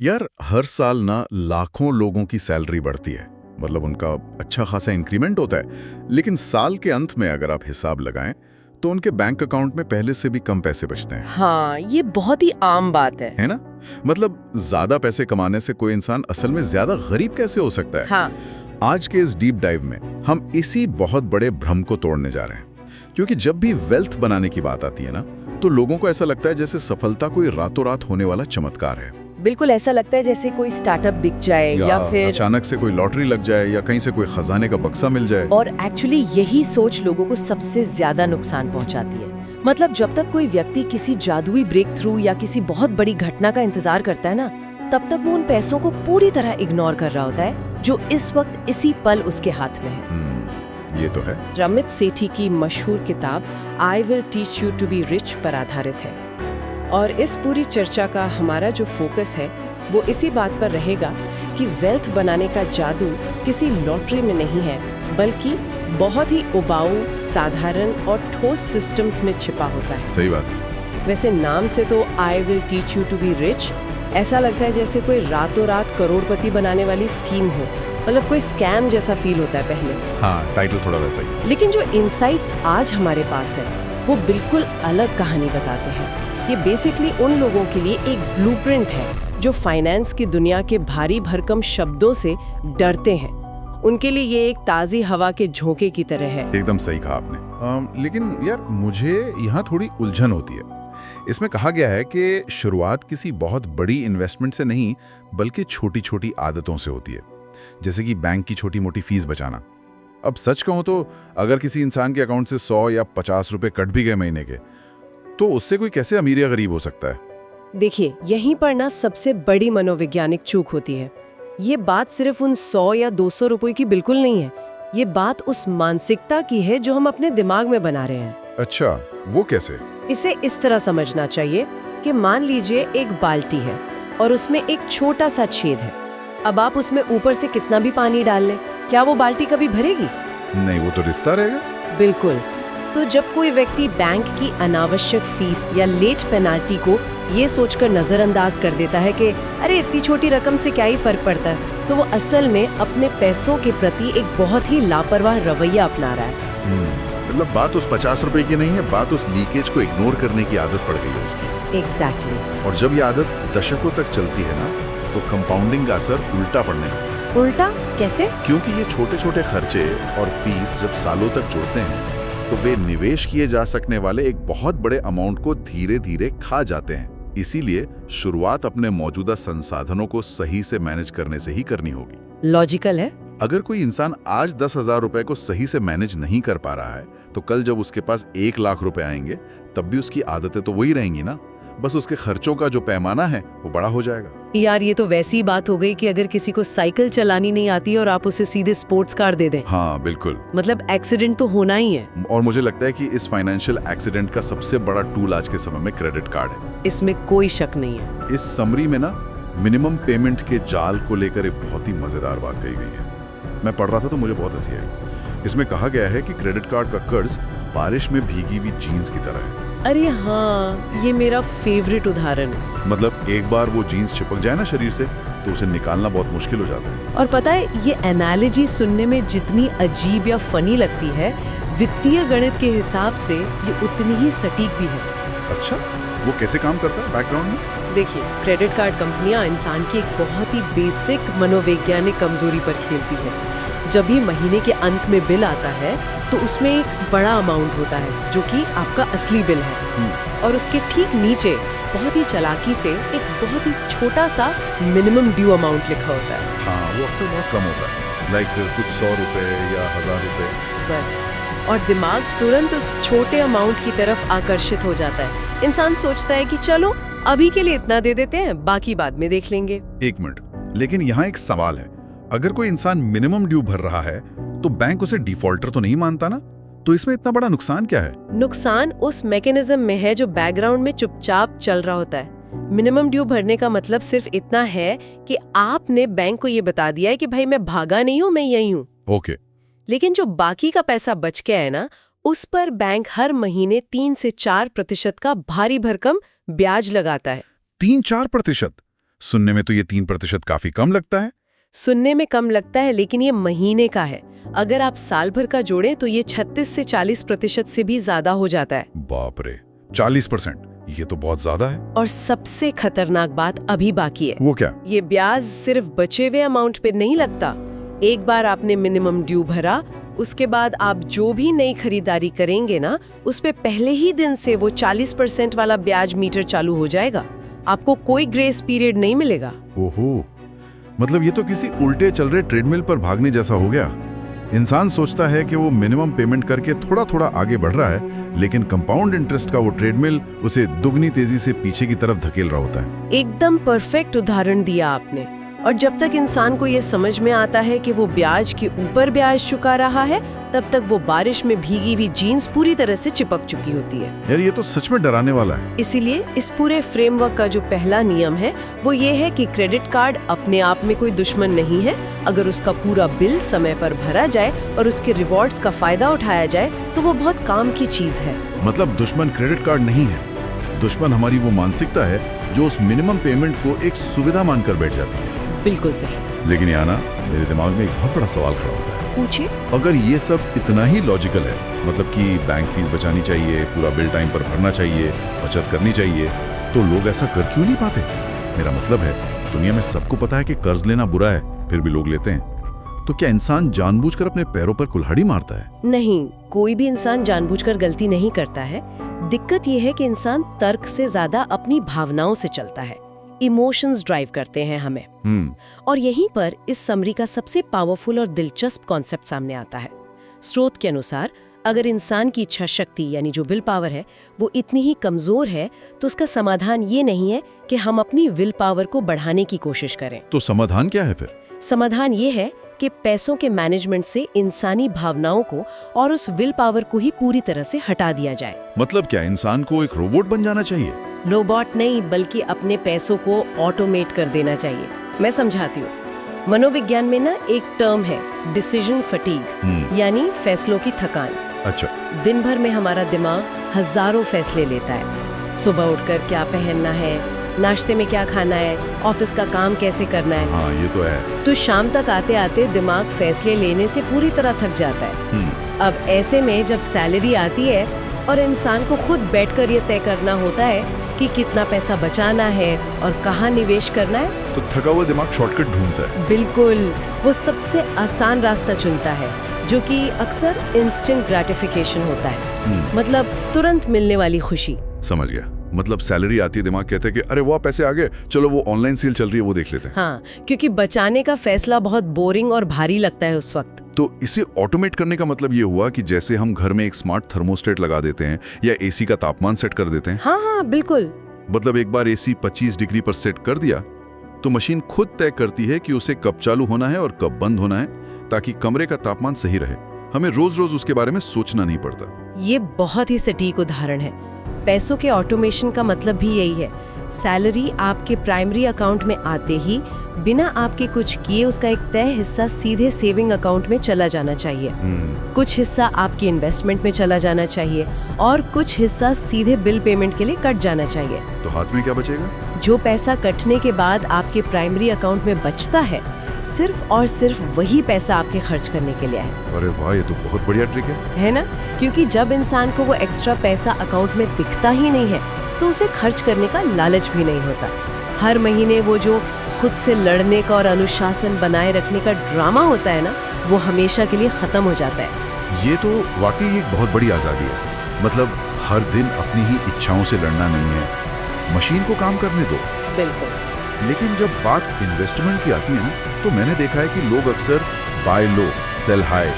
यार हर साल ना लाखों लोगों की सैलरी बढ़ती है। मतलब उनका अच्छा खासा इंक्रीमेंट होता है, लेकिन साल के अंत में अगर आप हिसाब लगाएं तो उनके बैंक अकाउंट में पहले से भी कम पैसे बचते हैं। हाँ, ये बहुत ही आम बात है। है ना? मतलब ज्यादा पैसे कमाने से कोई इंसान असल में ज्यादा गरीब कैसे हो सकता है? हाँ, आज के इस डीप डाइव में हम इसी बहुत बड़े भ्रम को तोड़ने जा रहे हैं, क्योंकि जब भी वेल्थ बनाने की बात आती है ना, तो लोगों को ऐसा लगता है जैसे सफलता कोई रातों रात होने वाला चमत्कार है, बिल्कुल ऐसा लगता है जैसे कोई स्टार्टअप बिक जाए या फिर अचानक से कोई लॉटरी लग जाए या कहीं से कोई खजाने का बक्सा मिल जाए। और एक्चुअली यही सोच लोगों को सबसे ज्यादा नुकसान पहुंचाती है। मतलब जब तक कोई व्यक्ति किसी जादुई ब्रेक थ्रू या किसी बहुत बड़ी घटना का इंतजार करता है ना, तब तक वो उन पैसों को पूरी तरह इग्नोर कर रहा होता है जो इस वक्त इसी पल उसके हाथ में है। ये तो है। रमित सेठी की मशहूर किताब I will teach you to be rich पर आधारित है, और इस पूरी चर्चा का हमारा जो फोकस है वो इसी बात पर रहेगा कि वेल्थ बनाने का जादू किसी लॉटरी में नहीं है, बल्कि बहुत ही उबाऊ, साधारण और ठोस सिस्टम्स में छिपा होता है। सही बात है। वैसे नाम से तो I will teach you to be rich ऐसा लगता है जैसे कोई रातों रात करोड़पति बनाने वाली स्कीम हो, मतलब कोई स्कैम जैसा फील होता है पहले। हाँ, टाइटल थोड़ा वैसा ही है। लेकिन जो इनसाइट्स आज हमारे पास है वो बिल्कुल अलग कहानी बताते हैं। ये बेसिकली उन लोगों के लिए एक ब्लूप्रिंट है जो फाइनेंस की दुनिया के भारी भरकम शब्दों से डरते हैं। उनके लिए ये एक ताज़ी हवा के झोंके की तरह है। एकदम सही कहा आपने। लेकिन यार मुझे यहाँ थोड़ी उलझन होती है। इसमें कहा गया है कि शुरुआत किसी बहुत बड़ी इन्वेस्टमेंट से नहीं, बल्कि छोटी छोटी आदतों से होती है, जैसे कि बैंक की छोटी मोटी फीस बचाना। अब सच कहूँ तो अगर किसी इंसान के अकाउंट से 100 या 50 रुपए कट भी गए महीने के, तो उससे कोई कैसे अमीर या गरीब हो सकता है? देखिए, यहीं पर ना सबसे बड़ी मनोवैज्ञानिक चूक होती है। ये बात सिर्फ उन 100 या 200 रुपए की बिल्कुल नहीं है। ये बात उस मानसिकता की है जो हम अपने दिमाग में बना रहे हैं। अच्छा, वो कैसे? इसे इस तरह समझना चाहिए कि मान लीजिए एक बाल्टी है और उसमें एक छोटा सा छेद है। अब आप उसमें ऊपर से कितना भी पानी डाल लें, क्या वो बाल्टी कभी भरेगी? नहीं, वो तो रिश्ता रहेगा। बिल्कुल। तो जब कोई व्यक्ति बैंक की अनावश्यक फीस या लेट पेनाल्टी को ये सोचकर नजरअंदाज कर देता है कि अरे इतनी छोटी रकम से क्या ही फर्क पड़ता है, तो वो असल में अपने पैसों के प्रति एक बहुत ही लापरवाह रवैया अपना रहा है। मतलब बात उस 50 रुपए की नहीं है, बात उस लीकेज को इग्नोर करने की आदत पड़ गई है उसकी। एग्जैक्टली। और जब ये आदत दशकों तक चलती है ना, तो कंपाउंडिंग का असर उल्टा पड़ने लगता है। उल्टा कैसे? क्योंकि ये छोटे छोटे खर्चे और फीस जब सालों तक जुड़ते हैं, तो वे निवेश किए जा सकने वाले एक बहुत बड़े अमाउंट को धीरे धीरे खा जाते हैं। इसीलिए शुरुआत अपने मौजूदा संसाधनों को सही से मैनेज करने से ही करनी होगी। लॉजिकल है। अगर कोई इंसान आज 10,000 रुपए को सही से मैनेज नहीं कर पा रहा है, तो कल जब उसके पास 1 लाख रुपए आएंगे, तब भी उसकी आदतें तो वही रहेंगी ना, बस उसके खर्चों का जो पैमाना है वो बड़ा हो जाएगा। यार ये तो वैसी बात हो गई कि अगर किसी को साइकिल चलानी नहीं आती और आप उसे सीधे स्पोर्ट्स कार दे दें। हाँ बिल्कुल। मतलब एक्सीडेंट तो होना ही है। और मुझे लगता है कि इस फाइनेंशियल एक्सीडेंट का सबसे बड़ा टूल आज के समय में क्रेडिट कार्ड है। इसमें कोई शक नहीं है। इस समरी में ना मिनिमम पेमेंट के जाल को लेकर एक बहुत ही मजेदार बात कही गई है। मैं पढ़ रहा था तो मुझे बहुत हंसी आई। इसमें कहा गया है कि क्रेडिट कार्ड का कर्ज बारिश में भीगी हुई जीन्स की तरह है। अरे हाँ, ये मेरा फेवरेट उदाहरण है। मतलब एक बार वो जीन्स चिपक जाए ना शरीर से, तो उसे निकालना बहुत मुश्किल हो जाता है। और पता है, ये एनालॉजी सुनने में जितनी अजीब या फनी लगती है, वित्तीय गणित के हिसाब से ये उतनी ही सटीक भी है। अच्छा, वो कैसे काम करता है बैकग्राउंड में? देखिए, क्रेडिट कार्ड कंपनियां इंसान की एक बहुत ही बेसिक मनोवैज्ञानिक कमजोरी पर खेलती है। जब भी महीने के अंत में बिल आता है, तो उसमें एक बड़ा अमाउंट होता है जो कि आपका असली बिल है, और उसके ठीक नीचे बहुत ही चालाकी से एक बहुत ही छोटा सा मिनिमम ड्यू अमाउंट लिखा होता है। हाँ, वो अक्सर बहुत कम होता है, लाइक कुछ 100 रुपए या 1000 रुपए बस। और दिमाग तुरंत उस छोटे अमाउंट की तरफ आकर्षित हो जाता है। इंसान सोचता है कि चलो अभी के लिए इतना दे देते हैं, बाकी बाद में देख लेंगे। एक मिनट, लेकिन यहाँ एक सवाल है। अगर कोई इंसान मिनिमम ड्यू भर रहा है, तो बैंक उसे डिफॉल्टर तो नहीं मानता ना? तो इसमें इतना बड़ा नुकसान क्या है? नुकसान उस मैकेनिज्म में है जो बैकग्राउंड में चुपचाप चल रहा होता है। मिनिमम ड्यू भरने का मतलब सिर्फ इतना है कि आपने बैंक को ये बता दिया है कि भाई मैं भागा नहीं हूँ, मैं यही हूँ। ओके। लेकिन जो बाकी का पैसा बच गया है ना, उस पर बैंक हर महीने 3 से 4% का भारी भरकम ब्याज लगाता है। 3-4%? सुनने में तो ये 3% काफी कम लगता है। सुनने में कम लगता है, लेकिन ये महीने का है। अगर आप साल भर का जोड़ें तो ये 36 से 40% से भी ज्यादा हो जाता है। बाप रे, 40%, ये तो बहुत ज्यादा है। और सबसे खतरनाक बात अभी बाकी है। वो क्या? ये ब्याज सिर्फ बचे हुए अमाउंट पे नहीं लगता। एक बार आपने मिनिमम ड्यू भरा, उसके बाद आप जो भी नई खरीदारी करेंगे ना, उस पे पहले ही दिन से वो 40% वाला ब्याज मीटर चालू हो जाएगा। आपको कोई ग्रेस पीरियड नहीं मिलेगा। ओहो, मतलब ये तो किसी उल्टे चल रहे ट्रेडमिल पर भागने जैसा हो गया। इंसान सोचता है कि वो मिनिमम पेमेंट करके थोड़ा थोड़ा आगे बढ़ रहा है, लेकिन कंपाउंड इंटरेस्ट का वो ट्रेडमिल उसे दुगनी तेजी से पीछे की तरफ धकेल रहा होता है। एकदम परफेक्ट उदाहरण दिया आपने। और जब तक इंसान को ये समझ में आता है कि वो ब्याज के ऊपर ब्याज चुका रहा है, तब तक वो बारिश में भीगी हुई जीन्स पूरी तरह से चिपक चुकी होती है। यार ये तो सच में डराने वाला है। इसीलिए इस पूरे फ्रेमवर्क का जो पहला नियम है वो ये है कि क्रेडिट कार्ड अपने आप में कोई दुश्मन नहीं है। अगर उसका पूरा बिल समय पर भरा जाए और उसके रिवॉर्ड्स का फायदा उठाया जाए तो वो बहुत काम की चीज है। मतलब दुश्मन क्रेडिट कार्ड नहीं है, दुश्मन हमारी वो मानसिकता है जो उस मिनिमम पेमेंट को एक सुविधा मानकर बैठ जाती है। बिल्कुल सही। लेकिन याना, मेरे दिमाग में एक बहुत बड़ा सवाल खड़ा होता है। पूछिए। अगर ये सब इतना ही लॉजिकल है, मतलब कि बैंक फीस बचानी चाहिए, पूरा बिल टाइम पर भरना चाहिए, बचत करनी चाहिए, तो लोग ऐसा कर क्यों नहीं पाते? मेरा मतलब है, दुनिया में सबको पता है कि कर्ज लेना बुरा है, फिर भी लोग लेते हैं। तो क्या इंसान जानबूझकर अपने पैरों पर कुल्हाड़ी मारता है? नहीं, कोई भी इंसान जानबूझकर गलती नहीं करता है। दिक्कत यह है कि इंसान तर्क से ज्यादा अपनी भावनाओं से चलता है। इमोशंस ड्राइव करते हैं हमें। और यहीं पर इस समरी का सबसे पावरफुल और दिलचस्प कॉन्सेप्ट सामने आता है। स्रोत के अनुसार अगर इंसान की इच्छा शक्ति यानी जो विल पावर है वो इतनी ही कमजोर है, तो उसका समाधान ये नहीं है कि हम अपनी विल पावर को बढ़ाने की कोशिश करें। तो समाधान क्या है फिर? समाधान ये है कि पैसों के मैनेजमेंट से इंसानी भावनाओं को और उस विल पावर को ही पूरी तरह से हटा दिया जाए। मतलब क्या इंसान को एक रोबोट बन जाना चाहिए? रोबोट नहीं, बल्कि अपने पैसों को ऑटोमेट कर देना चाहिए। मैं समझाती हूँ। मनोविज्ञान में ना एक टर्म है डिसीजन फटीग, यानी फैसलों की थकान। अच्छा। दिन भर में हमारा दिमाग हजारों फैसले लेता है। सुबह उठकर क्या पहनना है, नाश्ते में क्या खाना है, ऑफिस का काम कैसे करना है। हाँ, ये तो है। तो शाम तक आते आते दिमाग फैसले लेने से पूरी तरह थक जाता है। अब ऐसे में जब सैलरी आती है और इंसान को खुद बैठकर ये तय करना होता है कि कितना पैसा बचाना है और कहाँ निवेश करना है, तो थका हुआ दिमाग शॉर्टकट ढूंढता है। बिल्कुल, वो सबसे आसान रास्ता चुनता है, जो कि अक्सर इंस्टेंट ग्रेटिफिकेशन होता है। मतलब तुरंत मिलने वाली खुशी। समझ गया। मतलब सैलरी आती है, दिमाग कहता है कि अरे वाह पैसे आ गए, चलो वो ऑनलाइन सेल चल रही है वो देख लेते हैं। हाँ, क्योंकि बचाने का फैसला बहुत बोरिंग और भारी लगता है उस वक्त। तो इसे ऑटोमेट करने का मतलब ये हुआ कि जैसे हम घर में एक स्मार्ट थर्मोस्टेट लगा देते हैं या एसी का तापमान सेट कर देते हैं। हाँ, बिल्कुल। मतलब एक बार एसी 25 डिग्री पर सेट कर दिया तो मशीन खुद तय करती है कि उसे कब चालू होना है और कब बंद होना है, ताकि कमरे का तापमान सही रहे। हमें रोज रोज उसके बारे में सोचना नहीं पड़ता। ये बहुत ही सटीक उदाहरण है। पैसों के ऑटोमेशन का मतलब भी यही है। सैलरी आपके प्राइमरी अकाउंट में आते ही बिना आपके कुछ किए उसका एक तय हिस्सा सीधे सेविंग अकाउंट में चला जाना चाहिए। कुछ हिस्सा आपकी इन्वेस्टमेंट में चला जाना चाहिए और कुछ हिस्सा सीधे बिल पेमेंट के लिए कट जाना चाहिए। तो हाथ में क्या बचेगा? जो पैसा कटने के बाद आपके प्राइमरी अकाउंट में बचता है, सिर्फ और सिर्फ वही पैसा आपके खर्च करने के लिए है। अरे वाह, ये तो बहुत बढ़िया ट्रिक है ना? क्योंकि जब इंसान को वो एक्स्ट्रा पैसा अकाउंट में दिखता ही नहीं है तो उसे खर्च करने का लालच भी नहीं होता। हर महीने वो जो खुद से लड़ने का और अनुशासन बनाए रखने का ड्रामा होता है ना, वो हमेशा के लिए खत्म हो जाता है। ये तो वाकई एक बहुत बड़ी आजादी है। मतलब हर दिन अपनी ही इच्छाओं से लड़ना नहीं है, मशीन को काम करने दो। बिल्कुल। लेकिन जब बात इन्वेस्टमेंट की आती है ना, तो मैंने देखा है कि लोग अक्सर बाय लो सेल हाई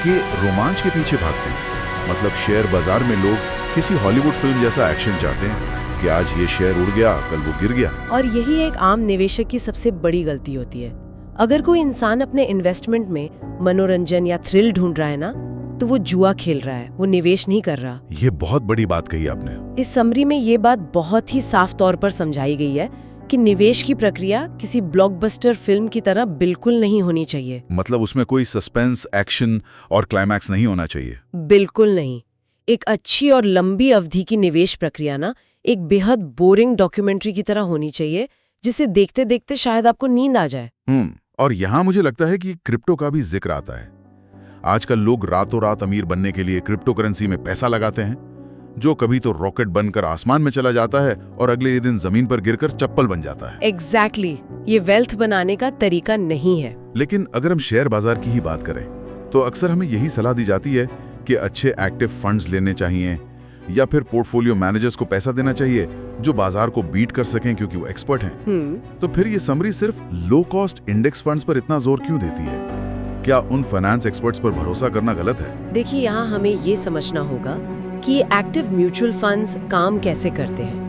के रोमांच के पीछे भागते हैं। मतलब शेयर बाजार में लोग किसी हॉलीवुड फिल्म जैसा एक्शन चाहते हैं कि आज ये शेयर उड़ गया, कल वो गिर गया। और यही एक आम निवेशक की सबसे बड़ी गलती होती है। अगर कोई इंसान अपने इन्वेस्टमेंट में मनोरंजन या थ्रिल ढूंढ रहा है ना, तो वो जुआ खेल रहा है, वो निवेश नहीं कर रहा। ये बहुत बड़ी बात कही आपने। इस समरी में ये बात बहुत ही साफ तौर पर समझाई गई है कि निवेश की प्रक्रिया किसी ब्लॉकबस्टर फिल्म की तरह बिल्कुल नहीं होनी चाहिए। मतलब उसमें कोई सस्पेंस, एक्शन और क्लाइमैक्स नहीं होना चाहिए। बिल्कुल नहीं। एक अच्छी और लंबी अवधि की निवेश प्रक्रिया ना एक बेहद बोरिंग डॉक्यूमेंट्री की तरह होनी चाहिए, जिसे देखते देखते शायद आपको नींद आ जाए। और यहाँ मुझे लगता है कि क्रिप्टो का भी जिक्र आता है। आजकल लोग रातों रात अमीर बनने के लिए क्रिप्टो करेंसी में पैसा लगाते हैं, जो कभी तो रॉकेट बनकर आसमान में चला जाता है और अगले ही दिन जमीन पर गिरकर चप्पल बन जाता है। एग्जैक्टली, ये वेल्थ बनाने का तरीका नहीं है। लेकिन अगर हम शेयर बाजार की ही बात करें तो अक्सर हमें यही सलाह दी जाती है कि अच्छे एक्टिव फंड्स लेने चाहिए या फिर पोर्टफोलियो मैनेजर्स को पैसा देना चाहिए जो बाजार को बीट कर सकें क्योंकि वो एक्सपर्ट हैं। तो फिर ये समरी सिर्फ लो कॉस्ट इंडेक्स फंड्स पर इतना जोर क्यों देती है? क्या उन फाइनेंस एक्सपर्ट्स पर भरोसा करना गलत है? देखिए, यहाँ हमें ये समझना होगा कि एक्टिव म्यूचुअल फंड्स काम कैसे करते हैं।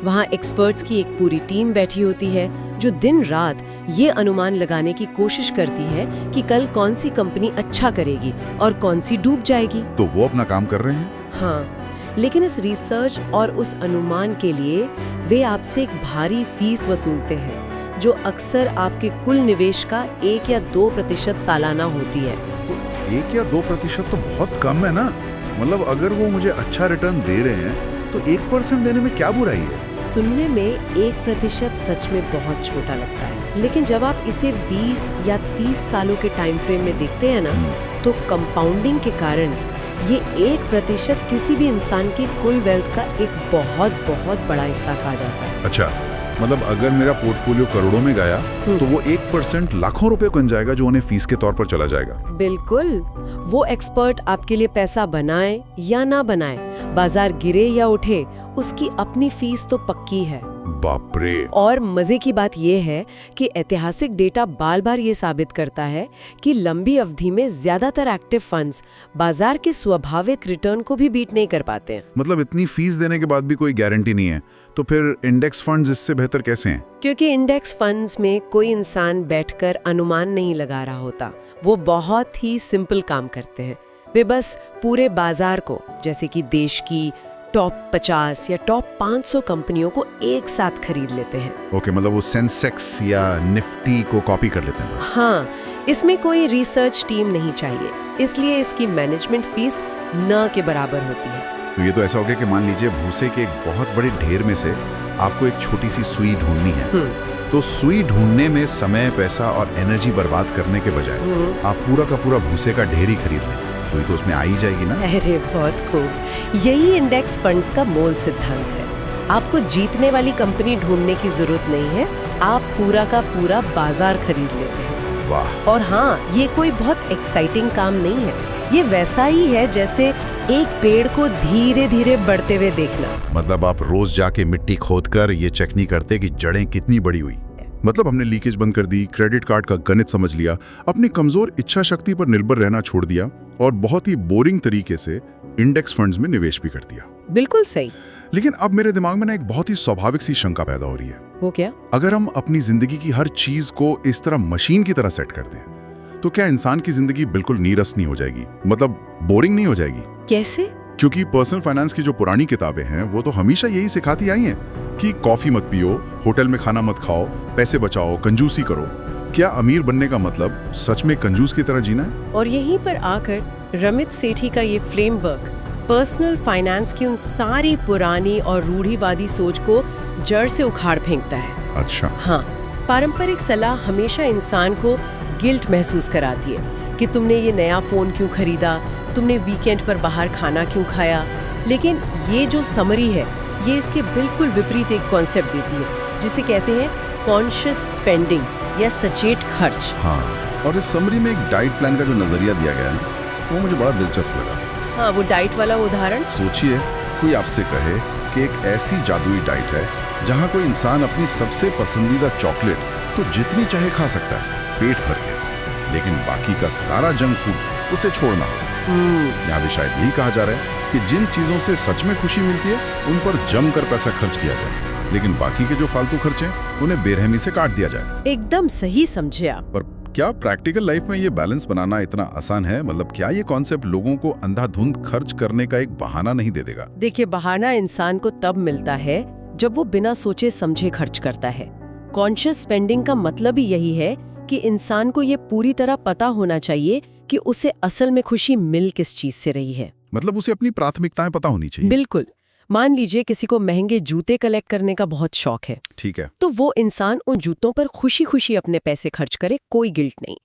वहाँ एक्सपर्ट्स की एक पूरी टीम बैठी होती है जो दिन रात ये अनुमान लगाने की कोशिश करती है कि कल कौन सी कंपनी अच्छा करेगी और कौन सी डूब जाएगी। तो वो अपना काम कर रहे हैं? हाँ, लेकिन इस रिसर्च और उस अनुमान के लिए वे आपसे एक भारी फीस वसूलते हैं जो अक्सर आपके कुल निवेश का 1 या 2% सालाना होती है। तो 1 या 2% तो बहुत कम है ना। मतलब अगर वो मुझे अच्छा रिटर्न दे रहे हैं तो 1% देने में क्या बुराई है? सुनने में 1% सच में बहुत छोटा लगता है, लेकिन जब आप इसे 20 या 30 सालों के टाइम फ्रेम में देखते हैं ना, तो कंपाउंडिंग के कारण ये 1% किसी भी इंसान की कुल वेल्थ का एक बहुत बहुत बड़ा हिस्सा खा जाता है। अच्छा, मतलब अगर मेरा पोर्टफोलियो करोड़ों में गया तो वो 1% लाखों रुपए बन जाएगा जो उन्हें फीस के तौर पर चला जाएगा। बिल्कुल, वो एक्सपर्ट आपके लिए पैसा बनाए या ना बनाए, बाजार गिरे या उठे, उसकी अपनी फीस तो पक्की है। बाप रे। और मजे की बात यह है कि ऐतिहासिक डेटा बार बार ये साबित करता है कि लंबी अवधि में ज्यादातर एक्टिव फंड्स बाजार के स्वाभाविक रिटर्न को भी बीट नहीं कर पाते हैं। मतलब इतनी फीस देने के बाद भी कोई गारंटी नहीं है, तो फिर इंडेक्स फंड्स इससे बेहतर कैसे हैं? क्योंकि इंडेक्स फंड्स में कोई इंसान बैठकर अनुमान नहीं लगा रहा होता, वो बहुत ही सिंपल काम करते हैं। वे बस पूरे बाजार को, जैसे कि देश की टॉप 50 या टॉप 500 कंपनियों को एक साथ खरीद लेते हैं। ओके, मतलब वो सेंसेक्स या निफ्टी को कॉपी कर लेते हैं बस। हाँ, इसमें कोई रिसर्च टीम नहीं चाहिए, इसलिए इसकी मैनेजमेंट फीस न के बराबर होती है। तो ये तो ऐसा हो गया कि मान लीजिए भूसे के एक बहुत बड़े ढेर में से आपको एक छोटी सी सुई ढूंढनी है, तो सुई ढूंढने में समय, पैसा और एनर्जी बर्बाद करने के बजाय आप पूरा का पूरा भूसे का ढेर ही खरीद लें, सुई तो उसमें आ ही जाएगी ना। अरे बहुत खूब, यही इंडेक्स फंड्स का मूल सिद्धांत है। आपको जीतने वाली कंपनी ढूंढने की जरूरत नहीं है, आप पूरा का पूरा बाजार खरीद लेते हैं। वाह। और हाँ, ये कोई बहुत एक्साइटिंग काम नहीं है, ये वैसा ही है जैसे एक पेड़ को धीरे धीरे बढ़ते हुए देखना। मतलब आप रोज जाके मिट्टी खोदकर ये चेक नहीं करते कि जड़ें कितनी बड़ी हुई। मतलब हमने लीकेज बंद कर दी, क्रेडिट कार्ड का गणित समझ लिया, अपनी कमजोर इच्छा शक्ति पर निर्भर रहना छोड़ दिया और बहुत ही बोरिंग तरीके से इंडेक्स फंड्स में निवेश भी कर दिया। बिल्कुल सही। लेकिन अब मेरे दिमाग में ना एक बहुत ही स्वाभाविक सी शंका पैदा हो रही है। वो क्या? अगर हम अपनी जिंदगी की हर चीज को इस तरह मशीन की तरह सेट कर दें, तो क्या इंसान की जिंदगी बिल्कुल नीरस नहीं हो जाएगी? मतलब बोरिंग नहीं हो जाएगी? कैसे? क्योंकि पर्सनल फाइनेंस की जो पुरानी किताबें हैं वो तो हमेशा यही सिखाती आई हैं कि कॉफी मत पियो, होटल में खाना मत खाओ, पैसे बचाओ, कंजूसी करो। क्या अमीर बनने का मतलब सच में कंजूस की तरह जीना है? और यहीं पर आकर रमित सेठी का ये फ्रेमवर्क पर्सनल फाइनेंस की उन सारी पुरानी और रूढ़िवादी सोच को जड़ से उखाड़ फेंकता है। अच्छा। हाँ, पारंपरिक सलाह हमेशा इंसान को गिल्ट महसूस कराती है कि तुमने ये नया फोन क्यों खरीदा, तुमने वीकेंड पर बाहर खाना क्यों खाया। लेकिन ये जो समरी है, ये इसके बिल्कुल विपरीत एक कॉन्सेप्ट देती है जिसे कहते हैं कॉन्शियस स्पेंडिंग या सचेत खर्च। हाँ, और इस समरी में एक डाइट प्लान का जो नजरिया दिया गया है वो मुझे बड़ा दिलचस्प लगा था। हाँ, वो डाइट वाला उदाहरण। सोचिए कोई आपसे कहे कि एक ऐसी जादुई डाइट है जहाँ कोई इंसान अपनी सबसे पसंदीदा चॉकलेट तो जितनी चाहे खा सकता है पेट भर के, लेकिन बाकी का सारा जंक फूड उसे छोड़ना हो। यहाँ भी शायद यही कहा जा रहा है कि जिन चीजों से सच में खुशी मिलती है उन पर जमकर पैसा खर्च किया जाए, लेकिन बाकी के जो फालतू खर्चे उन्हें बेरहमी से काट दिया जाए। एकदम सही समझे आप। पर क्या प्रैक्टिकल लाइफ में ये बैलेंस बनाना इतना आसान है? मतलब क्या ये कॉन्सेप्ट लोगों को अंधाधुंध खर्च करने का एक बहाना नहीं दे देगा? देखिए, बहाना इंसान को तब मिलता है जब वो बिना सोचे समझे खर्च करता है। कॉन्शियस स्पेंडिंग का मतलब ही यही है कि इंसान को ये पूरी तरह पता होना चाहिए कि उसे असल में खुशी मिल किस चीज से रही है। मतलब उसे अपनी प्राथमिकताएं पता होनी चाहिए। बिल्कुल। मान लीजिए किसी को महंगे जूते कलेक्ट करने का बहुत शौक है, ठीक है। तो वो इंसान उन जूतों पर खुशी खुशी अपने पैसे खर्च करे, कोई गिल्ट नहीं।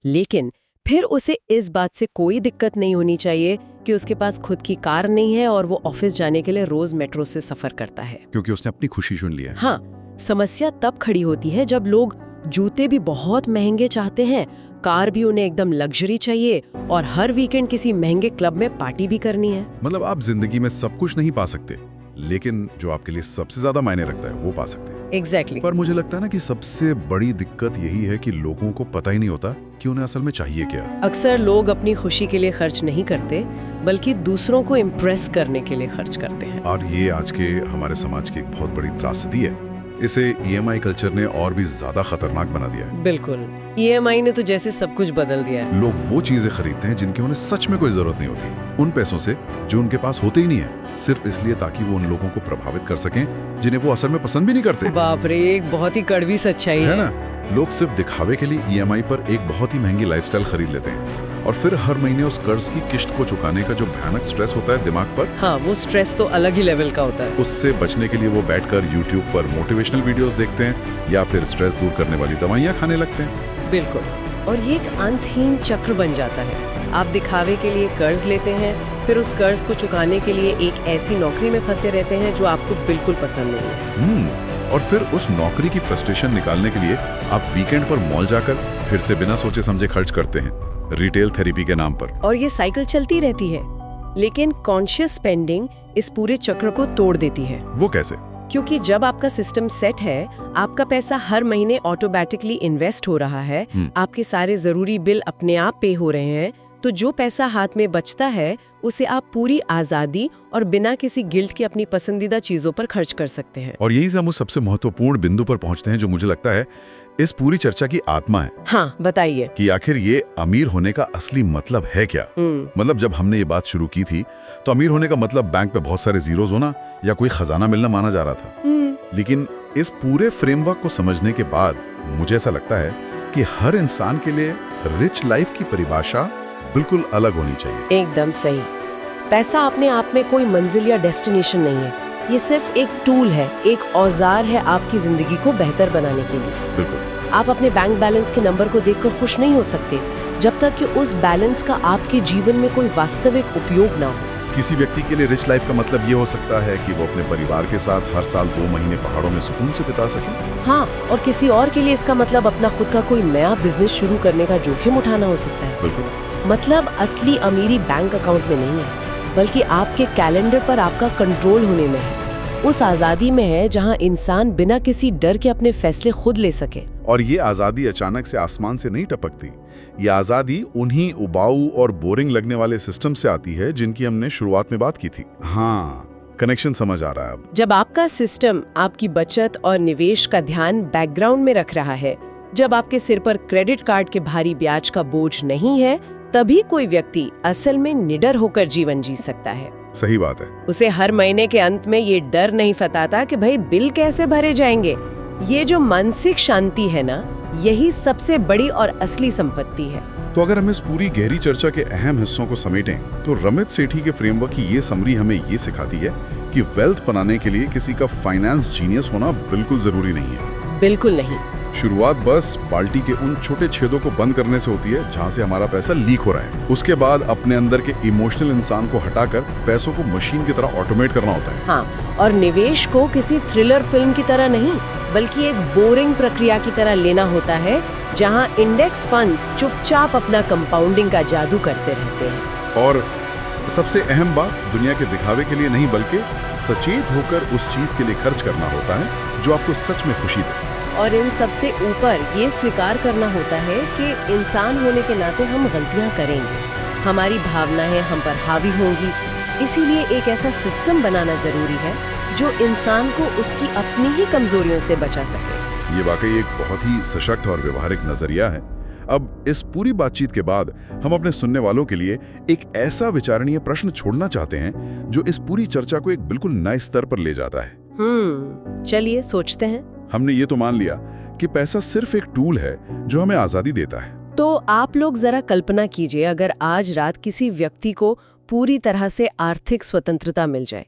लेकिन फिर उसे इस बात से कोई दिक्कत नहीं होनी चाहिए कि उसके पास खुद की कार नहीं है और वो ऑफिस जाने के लिए रोज मेट्रो से सफर करता है, क्योंकि उसने अपनी खुशी चुन लिया है। हाँ, समस्या तब खड़ी होती है जब लोग जूते भी बहुत महंगे चाहते हैं, कार भी उन्हें एकदम लग्जरी चाहिए और हर वीकेंड किसी महंगे क्लब में पार्टी भी करनी है। मतलब आप जिंदगी में सब कुछ नहीं पा सकते, लेकिन जो आपके लिए सबसे ज्यादा मायने रखता है वो पा सकते हैं। एग्जैक्टली। पर मुझे लगता है ना कि सबसे बड़ी दिक्कत यही है कि लोगों को पता ही नहीं होता कि उन्हें असल में चाहिए क्या। अक्सर लोग अपनी खुशी के लिए खर्च नहीं करते, बल्कि दूसरों को इम्प्रेस करने के लिए खर्च करते हैं। और ये आज के हमारे समाज की एक बहुत बड़ी त्रासदी है। इसे EMI कल्चर ने और भी ज्यादा खतरनाक बना दिया है। बिल्कुल, EMI ने तो जैसे सब कुछ बदल दिया है। लोग वो चीजें खरीदते हैं जिनकी उन्हें सच में कोई जरूरत नहीं होती, उन पैसों से जो उनके पास होते ही नहीं है, सिर्फ इसलिए ताकि वो उन लोगों को प्रभावित कर सकें जिन्हें वो असल में पसंद भी नहीं करते। बाप रे, एक बहुत ही कड़वी सच्चाई है ना। लोग सिर्फ दिखावे के लिए EMI पर एक बहुत ही महंगी लाइफस्टाइल खरीद लेते हैं और फिर हर महीने उस कर्ज की किश्त को चुकाने का जो भयानक स्ट्रेस होता है दिमाग पर, हाँ, वो स्ट्रेस तो अलग ही लेवल का होता है। उससे बचने के लिए वो बैठकर YouTube पर मोटिवेशनल वीडियोस देखते हैं या फिर स्ट्रेस दूर करने वाली दवाइयाँ खाने लगते हैं। बिल्कुल, और ये एक अंतहीन चक्र बन जाता है। आप दिखावे के लिए कर्ज लेते हैं, फिर उस कर्ज को चुकाने के लिए एक ऐसी नौकरी में फंसे रहते हैं जो आपको बिल्कुल पसंद नहीं है। और फिर उस नौकरी की फ्रस्ट्रेशन निकालने के लिए आप वीकेंड पर मॉल जाकर फिर से बिना सोचे समझे खर्च करते हैं, रिटेल थेरेपी के नाम पर। और ये साइकिल चलती रहती है। लेकिन कॉन्शियस स्पेंडिंग इस पूरे चक्र को तोड़ देती है। वो कैसे? क्योंकि जब आपका सिस्टम सेट है, आपका पैसा हर महीने ऑटोमेटिकली इन्वेस्ट हो रहा है, आपके सारे जरूरी बिल अपने आप पे हो रहे हैं, तो जो पैसा हाथ में बचता है उसे आप पूरी आजादी और बिना किसी गिल्ट के अपनी पसंदीदा चीजों पर खर्च कर सकते हैं। और यही से हम उस सबसे महत्वपूर्ण बिंदु पर पहुंचते हैं जो मुझे लगता है इस पूरी चर्चा की आत्मा है। हाँ, बताइए कि आखिर ये अमीर होने का असली मतलब है क्या? मतलब जब हमने ये बात शुरू की थी तो अमीर होने का मतलब बैंक पे बहुत सारे जीरोज होना या कोई खजाना मिलना माना जा रहा था। लेकिन इस पूरे फ्रेमवर्क को समझने के बाद मुझे ऐसा लगता है कि हर इंसान के लिए रिच लाइफ की परिभाषा बिल्कुल अलग होनी चाहिए। एकदम सही। पैसा अपने आप में कोई मंजिल या डेस्टिनेशन नहीं है, ये सिर्फ एक टूल है, एक औजार है आपकी जिंदगी को बेहतर बनाने के लिए। बिल्कुल। आप अपने बैंक बैलेंस के नंबर को देखकर खुश नहीं हो सकते जब तक कि उस बैलेंस का आपके जीवन में कोई वास्तविक उपयोग ना हो। किसी व्यक्ति के लिए रिच लाइफ का मतलब ये हो सकता है कि वो अपने परिवार के साथ हर साल 2 महीने पहाड़ों में सुकून से बिता सके। हाँ, और किसी और के लिए इसका मतलब अपना खुद का कोई नया बिजनेस शुरू करने का जोखिम उठाना हो सकता है। बिल्कुल। मतलब असली अमीरी बैंक अकाउंट में नहीं है, बल्कि आपके कैलेंडर पर आपका कंट्रोल होने में है, उस आजादी में है जहां इंसान बिना किसी डर के अपने फैसले खुद ले सके। और ये आजादी अचानक से आसमान से नहीं टपकती, ये आजादी उन्हीं उबाऊ और बोरिंग लगने वाले सिस्टम से आती है जिनकी हमने शुरुआत में बात की थी। हाँ, कनेक्शन समझ आ रहा है अब। जब आपका सिस्टम आपकी बचत और निवेश का ध्यान बैकग्राउंड में रख रहा है, जब आपके सिर पर क्रेडिट कार्ड के भारी ब्याज का बोझ नहीं है, तभी कोई व्यक्ति असल में निडर होकर जीवन जी सकता है। सही बात है। उसे हर महीने के अंत में ये डर नहीं सताता कि भाई बिल कैसे भरे जाएंगे। ये जो मानसिक शांति है ना, यही सबसे बड़ी और असली संपत्ति है। तो अगर हम इस पूरी गहरी चर्चा के अहम हिस्सों को समेटें तो रमित सेठी के फ्रेमवर्क की ये समरी हमें ये सिखाती है कि वेल्थ बनाने के लिए किसी का फाइनेंस जीनियस होना बिल्कुल जरूरी नहीं है। बिल्कुल नहीं। शुरुआत बस बाल्टी के उन छोटे छेदों को बंद करने से होती है जहां से हमारा पैसा लीक हो रहा है। उसके बाद अपने अंदर के इमोशनल इंसान को हटाकर पैसों को मशीन की तरह ऑटोमेट करना होता है। हाँ, और निवेश को किसी थ्रिलर फिल्म की तरह नहीं, बल्कि एक बोरिंग प्रक्रिया की तरह लेना होता है जहां इंडेक्स फंड्स चुपचाप अपना कंपाउंडिंग का जादू करते रहते हैं। और सबसे अहम बात, दुनिया के दिखावे के लिए नहीं बल्कि सचेत होकर उस चीज के लिए खर्च करना होता है जो आपको सच में खुशी दे। और इन सबसे ऊपर ये स्वीकार करना होता है कि इंसान होने के नाते हम गलतियां करेंगे, हमारी भावनाएं हम पर हावी होंगी। इसीलिए एक ऐसा सिस्टम बनाना जरूरी है जो इंसान को उसकी अपनी ही कमजोरियों से बचा सके। ये वाकई एक बहुत ही सशक्त और व्यवहारिक नजरिया है। अब इस पूरी बातचीत के बाद हम अपने सुनने वालों के लिए एक ऐसा विचारणीय प्रश्न छोड़ना चाहते हैं जो इस पूरी चर्चा को एक बिल्कुल नए स्तर पर ले जाता है। चलिए सोचते हैं। हमने ये तो मान लिया कि पैसा सिर्फ एक टूल है जो हमें आजादी देता है। तो आप लोग जरा कल्पना कीजिए, अगर आज रात किसी व्यक्ति को पूरी तरह से आर्थिक स्वतंत्रता मिल जाए,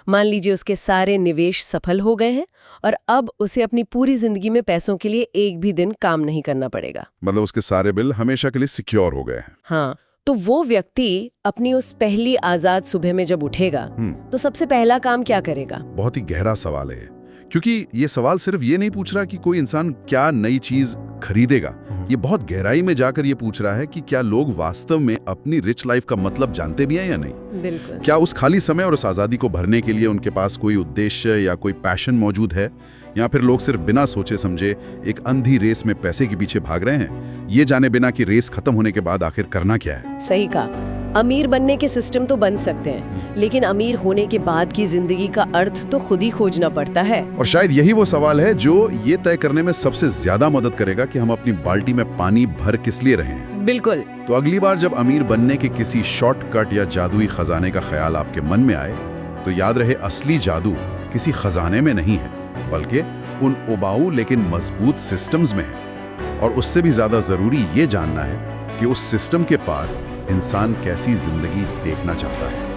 मान लीजिए उसके सारे निवेश सफल हो गए हैं और अब उसे अपनी पूरी जिंदगी में पैसों के लिए एक भी दिन काम नहीं करना पड़ेगा। मतलब उसके सारे बिल हमेशा के लिए सिक्योर हो गए हैं। हाँ, तो वो व्यक्ति अपनी उस पहली आजाद सुबह में जब उठेगा तो सबसे पहला काम क्या करेगा? बहुत ही गहरा सवाल है, क्योंकि ये सवाल सिर्फ ये नहीं पूछ रहा कि कोई इंसान क्या नई चीज खरीदेगा। ये बहुत गहराई में जाकर ये पूछ रहा है कि क्या लोग वास्तव में अपनी रिच लाइफ का मतलब जानते भी हैं या नहीं। बिल्कुल। क्या उस खाली समय और उस आज़ादी को भरने के लिए उनके पास कोई उद्देश्य या कोई पैशन मौजूद है, या फिर लोग सिर्फ बिना सोचे समझे एक अंधी रेस में पैसे के पीछे भाग रहे हैं, ये जाने बिना कि रेस खत्म होने के बाद आखिर करना क्या है। सही कहा। अमीर बनने के सिस्टम तो बन सकते हैं, लेकिन अमीर होने के बाद की जिंदगी का अर्थ तो खुद ही खोजना पड़ता है। और शायद यही वो सवाल है जो ये तय करने में सबसे ज्यादा मदद करेगा कि हम अपनी बाल्टी में पानी भर किस लिए रहे हैं। बिल्कुल। तो अगली बार जब अमीर बनने के किसी शॉर्टकट या जादुई खजाने का ख्याल आपके मन में आए, तो याद रहे असली जादू किसी खजाने में नहीं है, बल्कि उन उबाऊ लेकिन मजबूत सिस्टम्स में है। और उससे भी ज्यादा जरूरी ये जानना है कि उस सिस्टम के पार इंसान कैसी जिंदगी देखना चाहता है।